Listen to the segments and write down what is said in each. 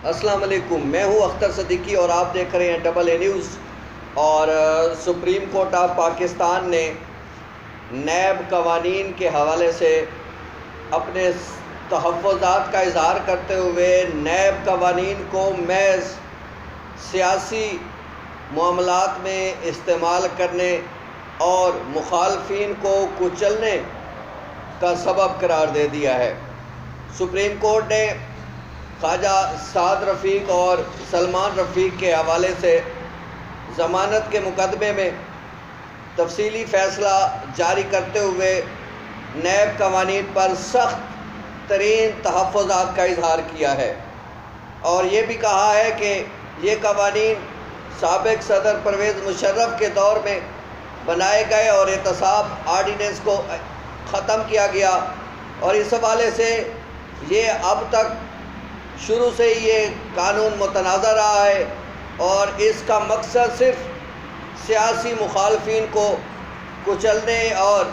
السلام علیکم، میں ہوں اختر صدیقی اور آپ دیکھ رہے ہیں ڈبل اے نیوز۔ اور سپریم کورٹ آف پاکستان نے نیب قوانین کے حوالے سے اپنے تحفظات کا اظہار کرتے ہوئے نیب قوانین کو محض سیاسی معاملات میں استعمال کرنے اور مخالفین کو کچلنے کا سبب قرار دے دیا ہے۔ سپریم کورٹ نے خواجہ سعد رفیق اور سلمان رفیق کے حوالے سے ضمانت کے مقدمے میں تفصیلی فیصلہ جاری کرتے ہوئے نیب قوانین پر سخت ترین تحفظات کا اظہار کیا ہے، اور یہ بھی کہا ہے کہ یہ قوانین سابق صدر پرویز مشرف کے دور میں بنائے گئے اور احتساب آرڈیننس کو ختم کیا گیا، اور اس حوالے سے یہ اب تک شروع سے ہی یہ قانون متنازع رہا ہے، اور اس کا مقصد صرف سیاسی مخالفین کو کچلنے اور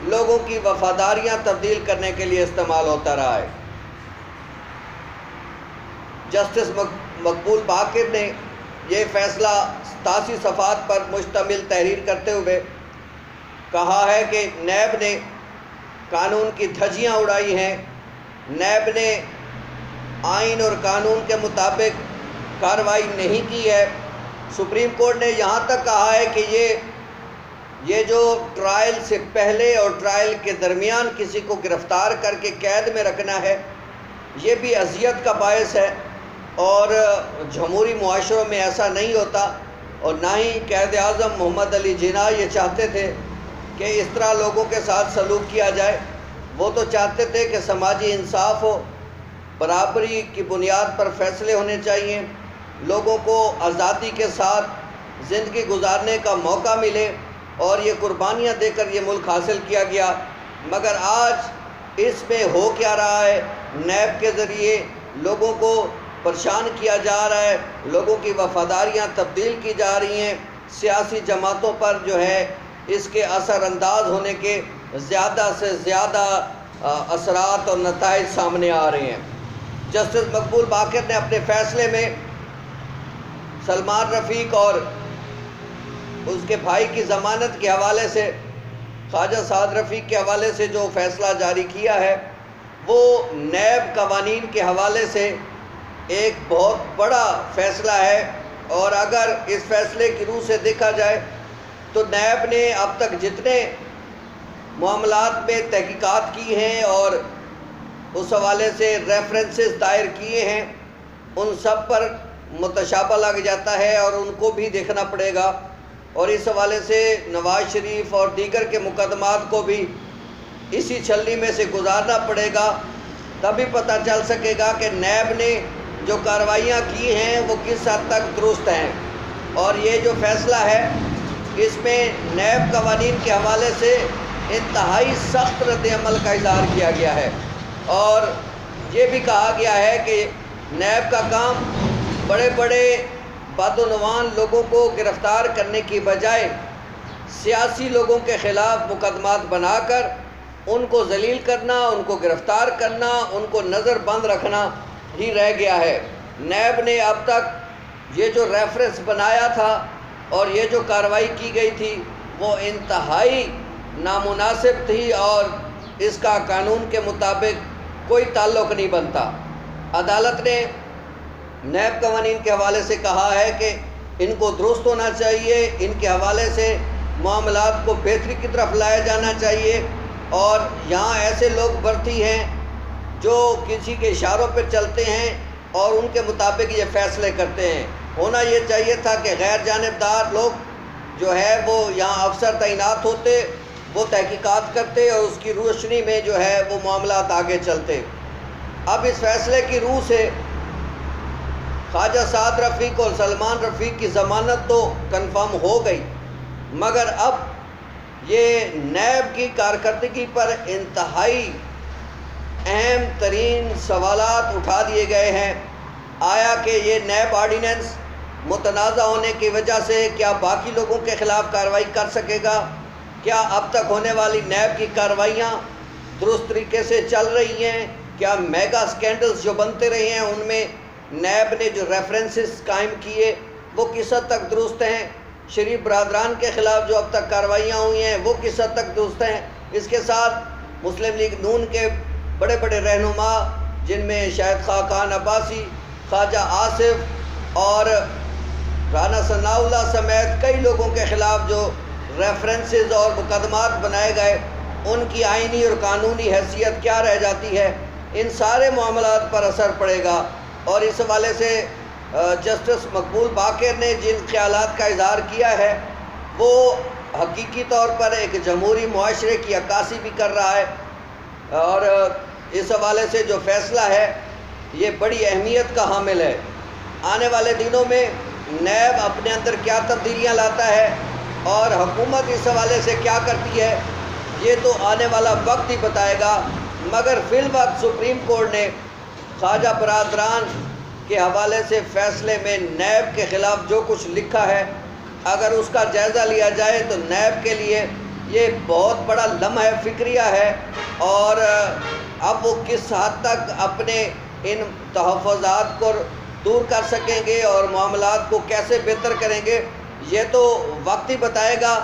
لوگوں کی وفاداریاں تبدیل کرنے کے لیے استعمال ہوتا رہا ہے۔ جسٹس مقبول باقر نے یہ فیصلہ 87 صفحات پر مشتمل تحریر کرتے ہوئے کہا ہے کہ نیب نے قانون کی دھجیاں اڑائی ہیں، نیب نے آئین اور قانون کے مطابق کارروائی نہیں کی ہے۔ سپریم کورٹ نے یہاں تک کہا ہے کہ یہ جو ٹرائل سے پہلے اور ٹرائل کے درمیان کسی کو گرفتار کر کے قید میں رکھنا ہے، یہ بھی اذیت کا باعث ہے، اور جمہوری معاشروں میں ایسا نہیں ہوتا، اور نہ ہی قائد اعظم محمد علی جناح یہ چاہتے تھے کہ اس طرح لوگوں کے ساتھ سلوک کیا جائے۔ وہ تو چاہتے تھے کہ سماجی انصاف ہو، برابری کی بنیاد پر فیصلے ہونے چاہیے، لوگوں کو آزادی کے ساتھ زندگی گزارنے کا موقع ملے، اور یہ قربانیاں دے کر یہ ملک حاصل کیا گیا۔ مگر آج اس میں ہو کیا رہا ہے؟ نیب کے ذریعے لوگوں کو پریشان کیا جا رہا ہے، لوگوں کی وفاداریاں تبدیل کی جا رہی ہیں، سیاسی جماعتوں پر جو ہے اس کے اثر انداز ہونے کے زیادہ سے زیادہ اثرات اور نتائج سامنے آ رہے ہیں۔ جسٹس مقبول باقر نے اپنے فیصلے میں سلمان رفیق اور اس کے بھائی کی ضمانت کے حوالے سے، خواجہ سعد رفیق کے حوالے سے جو فیصلہ جاری کیا ہے، وہ نیب قوانین کے حوالے سے ایک بہت بڑا فیصلہ ہے، اور اگر اس فیصلے کی روح سے دیکھا جائے تو نیب نے اب تک جتنے معاملات میں تحقیقات کی ہیں اور اس حوالے سے ریفرنسز دائر کیے ہیں، ان سب پر متشابہ لگ جاتا ہے، اور ان کو بھی دیکھنا پڑے گا، اور اس حوالے سے نواز شریف اور دیگر کے مقدمات کو بھی اسی چھلنی میں سے گزارنا پڑے گا، تبھی پتہ چل سکے گا کہ نیب نے جو کارروائیاں کی ہیں وہ کس حد تک درست ہیں۔ اور یہ جو فیصلہ ہے اس میں نیب قوانین کے حوالے سے انتہائی سخت رد عمل کا اظہار کیا گیا ہے، اور یہ بھی کہا گیا ہے کہ نیب کا کام بڑے بڑے بدعنوان لوگوں کو گرفتار کرنے کی بجائے سیاسی لوگوں کے خلاف مقدمات بنا کر ان کو ذلیل کرنا، ان کو گرفتار کرنا، ان کو نظر بند رکھنا ہی رہ گیا ہے۔ نیب نے اب تک یہ جو ریفرنس بنایا تھا اور یہ جو کارروائی کی گئی تھی وہ انتہائی نامناسب تھی، اور اس کا قانون کے مطابق کوئی تعلق نہیں بنتا۔ عدالت نے نیب قوانین کے حوالے سے کہا ہے کہ ان کو درست ہونا چاہیے، ان کے حوالے سے معاملات کو بہتری کی طرف لایا جانا چاہیے، اور یہاں ایسے لوگ بھرتی ہیں جو کسی کے اشاروں پہ چلتے ہیں اور ان کے مطابق یہ فیصلے کرتے ہیں۔ ہونا یہ چاہیے تھا کہ غیر جانبدار لوگ جو ہے وہ یہاں افسر تعینات ہوتے، وہ تحقیقات کرتے، اور اس کی روشنی میں جو ہے وہ معاملات آگے چلتے۔ اب اس فیصلے کی روح سے خواجہ سعد رفیق اور سلمان رفیق کی ضمانت تو کنفرم ہو گئی، مگر اب یہ نیب کی کارکردگی پر انتہائی اہم ترین سوالات اٹھا دیے گئے ہیں۔ آیا کہ یہ نیب آرڈیننس متنازع ہونے کی وجہ سے کیا باقی لوگوں کے خلاف کارروائی کر سکے گا؟ کیا اب تک ہونے والی نیب کی کارروائیاں درست طریقے سے چل رہی ہیں؟ کیا میگا سکینڈلز جو بنتے رہے ہیں ان میں نیب نے جو ریفرنسز قائم کیے وہ کس حد تک درست ہیں، شریف برادران کے خلاف جو اب تک کارروائیاں ہوئی ہیں وہ کس حد تک درست ہیں۔ اس کے ساتھ مسلم لیگ نون کے بڑے بڑے رہنما جن میں شاہد خاقان عباسی، خواجہ آصف اور رانا ثناء اللہ سمیت کئی لوگوں کے خلاف جو ریفرنسز اور مقدمات بنائے گئے ان کی آئینی اور قانونی حیثیت کیا رہ جاتی ہے، ان سارے معاملات پر اثر پڑے گا۔ اور اس حوالے سے جسٹس مقبول باقر نے جن خیالات کا اظہار کیا ہے وہ حقیقی طور پر ایک جمہوری معاشرے کی عکاسی بھی کر رہا ہے، اور اس حوالے سے جو فیصلہ ہے یہ بڑی اہمیت کا حامل ہے۔ آنے والے دنوں میں نیب اپنے اندر کیا تبدیلیاں لاتا ہے اور حکومت اس حوالے سے کیا کرتی ہے یہ تو آنے والا وقت ہی بتائے گا، مگر فی الوقت سپریم کورٹ نے خواجہ برادران کے حوالے سے فیصلے میں نیب کے خلاف جو کچھ لکھا ہے اگر اس کا جائزہ لیا جائے تو نیب کے لیے یہ بہت بڑا لمحہ فکریہ ہے، اور اب وہ کس حد تک اپنے ان تحفظات کو دور کر سکیں گے اور معاملات کو کیسے بہتر کریں گے یہ تو وقت ہی بتائے گا،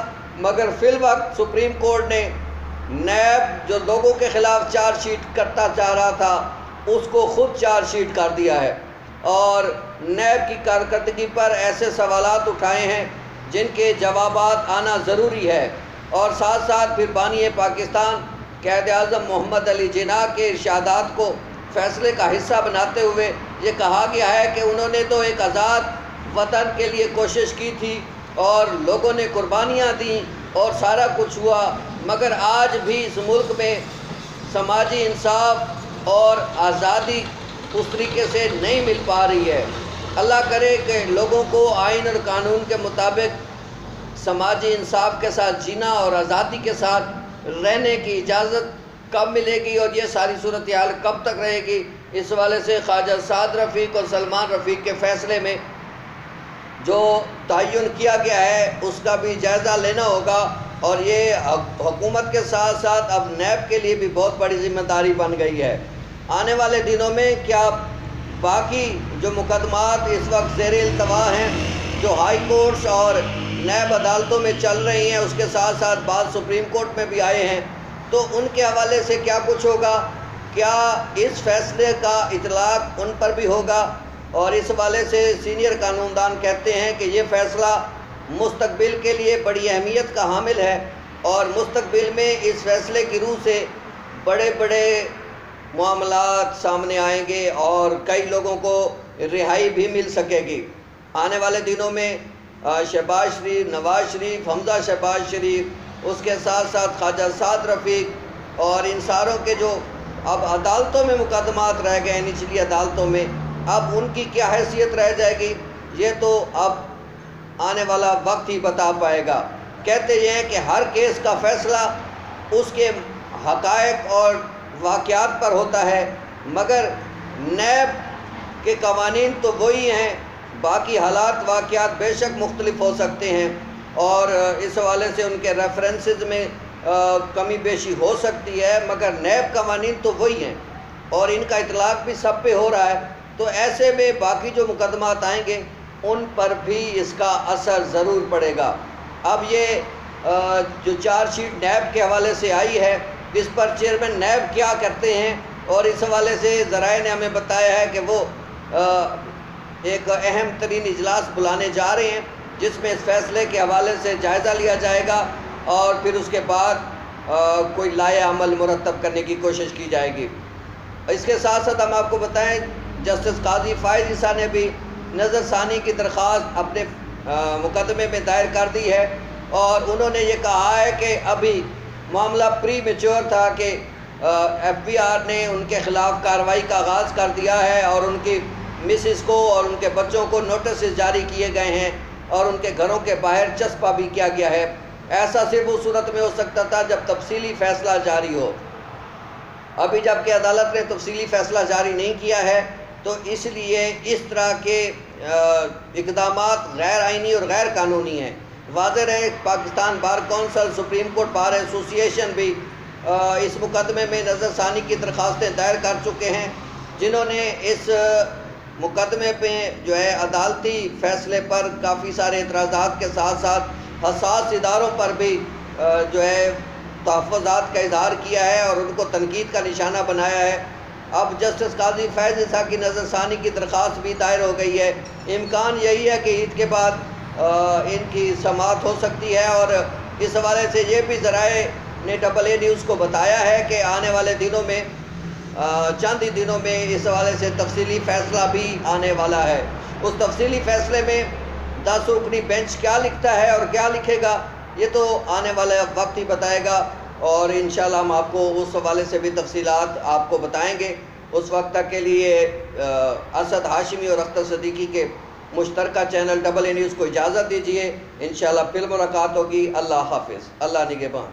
مگر فی الوقت سپریم کورٹ نے نیب جو لوگوں کے خلاف چارج شیٹ کرتا چاہ رہا تھا اس کو خود چارج شیٹ کر دیا ہے، اور نیب کی کارکردگی پر ایسے سوالات اٹھائے ہیں جن کے جوابات آنا ضروری ہے۔ اور ساتھ ساتھ پھر بانی پاکستان قائد اعظم محمد علی جناح کے ارشادات کو فیصلے کا حصہ بناتے ہوئے یہ کہا گیا ہے کہ انہوں نے تو ایک آزاد وطن کے لیے کوشش کی تھی اور لوگوں نے قربانیاں دیں اور سارا کچھ ہوا، مگر آج بھی اس ملک میں سماجی انصاف اور آزادی اس طریقے سے نہیں مل پا رہی ہے۔ اللہ کرے کہ لوگوں کو آئین اور قانون کے مطابق سماجی انصاف کے ساتھ جینا اور آزادی کے ساتھ رہنے کی اجازت کب ملے گی اور یہ ساری صورتحال کب تک رہے گی، اس حوالے سے خواجہ سعد رفیق اور سلمان رفیق کے فیصلے میں جو تعین کیا گیا ہے اس کا بھی جائزہ لینا ہوگا، اور یہ حکومت کے ساتھ ساتھ اب نیب کے لیے بھی بہت بڑی ذمہ داری بن گئی ہے۔ آنے والے دنوں میں کیا باقی جو مقدمات اس وقت زیر التوا ہیں جو ہائی کورٹس اور نیب عدالتوں میں چل رہی ہیں، اس کے ساتھ ساتھ بعض سپریم کورٹ میں بھی آئے ہیں، تو ان کے حوالے سے کیا کچھ ہوگا، کیا اس فیصلے کا اطلاق ان پر بھی ہوگا؟ اور اس حوالے سے سینئر قانون دان کہتے ہیں کہ یہ فیصلہ مستقبل کے لیے بڑی اہمیت کا حامل ہے، اور مستقبل میں اس فیصلے کی روح سے بڑے بڑے معاملات سامنے آئیں گے اور کئی لوگوں کو رہائی بھی مل سکے گی۔ آنے والے دنوں میں شہباز شریف، نواز شریف، حمزہ شہباز شریف، اس کے ساتھ ساتھ خواجہ سعد رفیق اور ان ساروں کے جو اب عدالتوں میں مقدمات رہ گئے نچلی عدالتوں میں، اب ان کی کیا حیثیت رہ جائے گی یہ تو اب آنے والا وقت ہی بتا پائے گا۔ کہتے یہ ہیں کہ ہر کیس کا فیصلہ اس کے حقائق اور واقعات پر ہوتا ہے، مگر نیب کے قوانین تو وہی ہیں، باقی حالات واقعات بے شک مختلف ہو سکتے ہیں، اور اس حوالے سے ان کے ریفرنسز میں کمی بیشی ہو سکتی ہے، مگر نیب قوانین تو وہی ہیں اور ان کا اطلاق بھی سب پہ ہو رہا ہے، تو ایسے میں باقی جو مقدمات آئیں گے ان پر بھی اس کا اثر ضرور پڑے گا۔ اب یہ جو چارج شیٹ نیب کے حوالے سے آئی ہے اس پر چیئرمین نیب کیا کرتے ہیں، اور اس حوالے سے ذرائع نے ہمیں بتایا ہے کہ وہ ایک اہم ترین اجلاس بلانے جا رہے ہیں جس میں اس فیصلے کے حوالے سے جائزہ لیا جائے گا اور پھر اس کے بعد کوئی لائحہ عمل مرتب کرنے کی کوشش کی جائے گی۔ اس کے ساتھ ساتھ ہم آپ کو بتائیں جسٹس قاضی فائز عیسیٰ نے بھی نظر ثانی کی درخواست اپنے مقدمے میں دائر کر دی ہے، اور انہوں نے یہ کہا ہے کہ ابھی معاملہ پری میچور تھا کہ ایف بی آر نے ان کے خلاف کارروائی کا آغاز کر دیا ہے اور ان کی مسز کو اور ان کے بچوں کو نوٹسز جاری کیے گئے ہیں اور ان کے گھروں کے باہر چسپاں بھی کیا گیا ہے۔ ایسا صرف اس صورت میں ہو سکتا تھا جب تفصیلی فیصلہ جاری ہو، ابھی جب کہ عدالت نے تفصیلی فیصلہ جاری نہیں کیا ہے تو اس لیے اس طرح کے اقدامات غیر آئینی اور غیر قانونی ہیں۔ واضح رہے Pakistan bar council, supreme court bar ایسوسی ایشن بھی اس مقدمے میں نظر ثانی کی درخواستیں دائر کر چکے ہیں، جنہوں نے اس مقدمے پہ جو ہے عدالتی فیصلے پر کافی سارے اعتراضات کے ساتھ ساتھ حساس اداروں پر بھی جو ہے تحفظات کا اظہار کیا ہے اور ان کو تنقید کا نشانہ بنایا ہے۔ اب جسٹس قاضی فیض عیسیٰ کی نظر ثانی کی درخواست بھی دائر ہو گئی ہے۔ امکان یہی ہے کہ عید کے بعد ان کی سماعت ہو سکتی ہے، اور اس حوالے سے یہ بھی ذرائع نے AA نیوز کو بتایا ہے کہ آنے والے دنوں میں چند ہی دنوں میں اس حوالے سے تفصیلی فیصلہ بھی آنے والا ہے۔ اس تفصیلی فیصلے میں 10 رکنی بینچ کیا لکھتا ہے اور کیا لکھے گا یہ تو آنے والا وقت ہی بتائے گا، اور انشاءاللہ ہم آپ کو اس حوالے سے بھی تفصیلات آپ کو بتائیں گے۔ اس وقت تک کے لیے اسد ہاشمی اور اختر صدیقی کے مشترکہ چینل AA نیوز کو اجازت دیجیے۔ انشاءاللہ پھر ملاقات ہوگی۔ اللہ حافظ، اللہ نگہبان۔